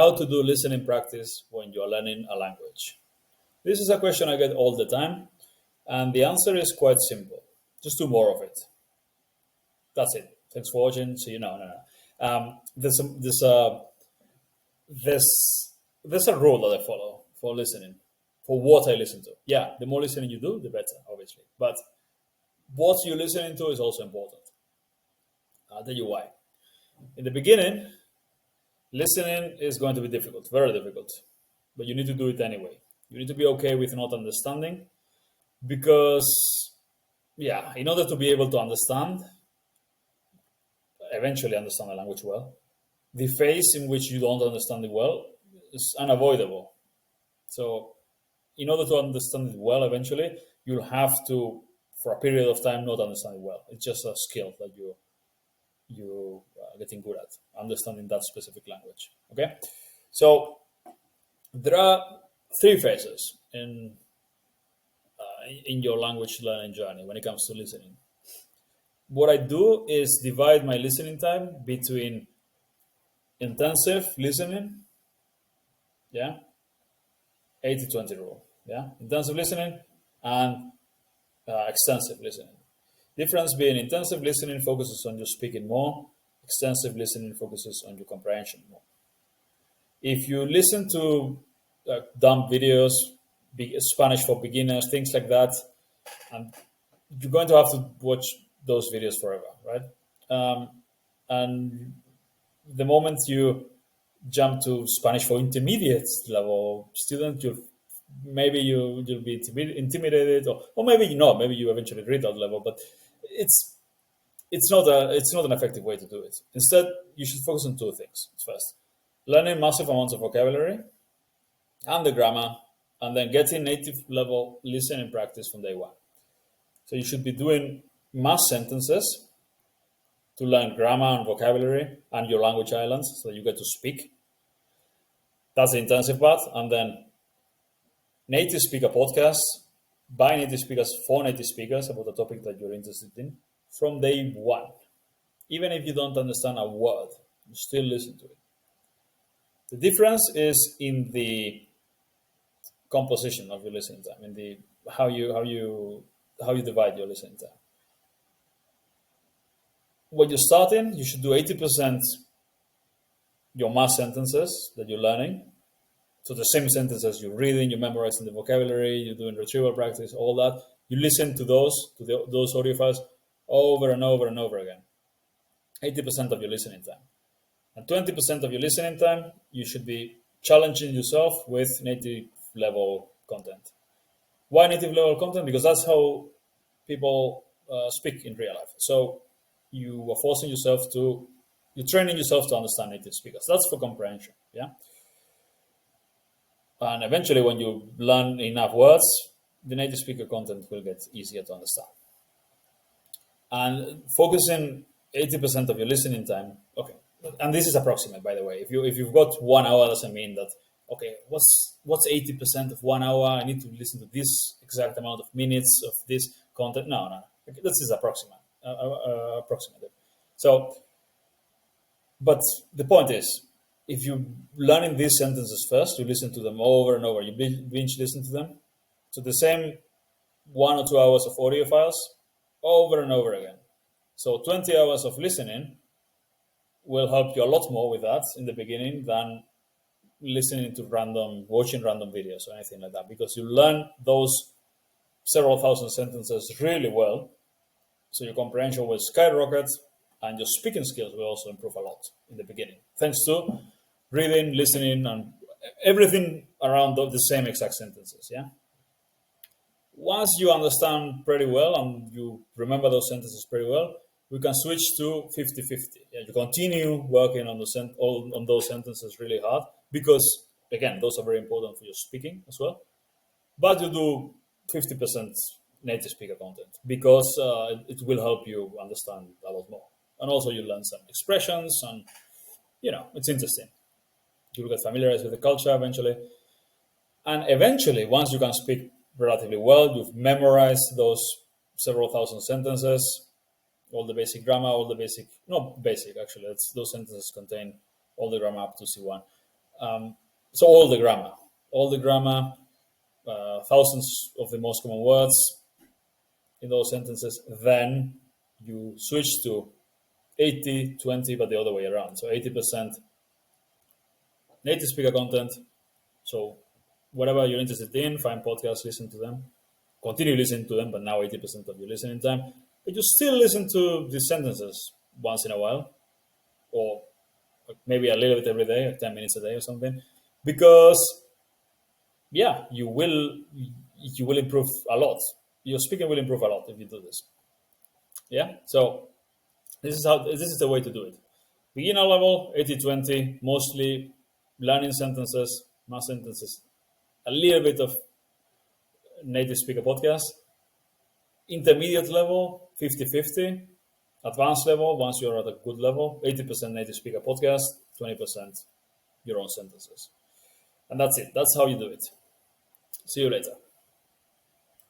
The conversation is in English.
how to do listening practice when you're learning a language. This is a question I get all the time, and the answer is quite simple. Just do more of it. That's it. Thanks for watching. See you. No. There's a rule that I follow for listening, for what I listen to. Yeah, the more listening you do, the better, obviously. But what you're listening to is also important. I'll tell you why. In the beginning, listening is going to be difficult, very difficult, but you need to do it anyway. You need to be okay with not understanding because, yeah, in order to be able to eventually understand the language well, the phase in which you don't understand it well is unavoidable. So, in order to understand it well, eventually, you'll have to, for a period of time, not understand it well. It's just a skill that you are getting good at, understanding that specific language. Okay, so there are three phases in your language learning journey when it comes to listening. What I do is divide my listening time between intensive listening, yeah, 80-20 rule, yeah, intensive listening and extensive listening. Difference being intensive listening focuses on you speaking more, extensive listening focuses on your comprehension more. If you listen to dumb videos, Spanish for beginners, things like that, and you're going to have to watch those videos forever, right? And the moment you jump to Spanish for intermediate level student, you'll be intimidated, or maybe not. Maybe you eventually read that level, but it's not an effective way to do it. Instead, you should focus on two things. First, learning massive amounts of vocabulary and the grammar, and then getting native level listening practice from day one. So you should be doing mass sentences to learn grammar and vocabulary and your language islands so that you get to speak. That's the intensive part. And then native speaker podcasts by native speakers for native speakers about the topic that you're interested in from day one. Even if you don't understand a word, you still listen to it. The difference is in the composition of your listening time, in the how you divide your listening time. When you're starting, you should do 80% your mass sentences that you're learning. So the same sentences you're reading, you're memorizing the vocabulary, you're doing retrieval practice, all that. You listen to those audio files over and over and over again. 80% of your listening time. And 20% of your listening time, you should be challenging yourself with native level content. Why native level content? Because that's how people speak in real life. So you are you're training yourself to understand native speakers. That's for comprehension, yeah? And eventually when you learn enough words, the native speaker content will get easier to understand. And focusing 80% of your listening time, okay, and this is approximate, by the way. If you've got 1 hour, doesn't mean that, okay, what's 80% of 1 hour? I need to listen to this exact amount of minutes of this content. No. Okay, this is approximate. So, but the point is, if you learning these sentences first, you listen to them over and over, you binge listen to them. So the same 1 or 2 hours of audio files over and over again. So 20 hours of listening will help you a lot more with that in the beginning than watching random videos or anything like that, because you learn those several thousand sentences really well. So your comprehension will skyrocket and your speaking skills will also improve a lot in the beginning, thanks to reading, listening, and everything around the same exact sentences, yeah? Once you understand pretty well and you remember those sentences pretty well, we can switch to 50-50. Yeah, you continue working on those sentences really hard because, again, those are very important for your speaking as well. But you do 50% native speaker content because it will help you understand a lot more. And also you learn some expressions and, it's interesting. You'll get familiarized with the culture eventually. And eventually, once you can speak relatively well, you've memorized those several thousand sentences, all the basic grammar, those sentences contain all the grammar up to C1. So all the grammar, thousands of the most common words in those sentences. Then you switch to 80-20, but the other way around. So 80% native speaker content. So whatever you're interested in, find podcasts, listen to them, continue listening to them, but now 80% of your listening time. But you still listen to these sentences once in a while, or maybe a little bit every day, like 10 minutes a day or something, because yeah, you will improve a lot. Your speaking will improve a lot if you do this. Yeah. So this is the way to do it. Beginner level, 80-20, mostly learning sentences, math sentences, a little bit of native speaker podcast. Intermediate level, 50-50. Advanced level, once you're at a good level, 80% native speaker podcast, 20% your own sentences. And that's it. That's how you do it. See you later.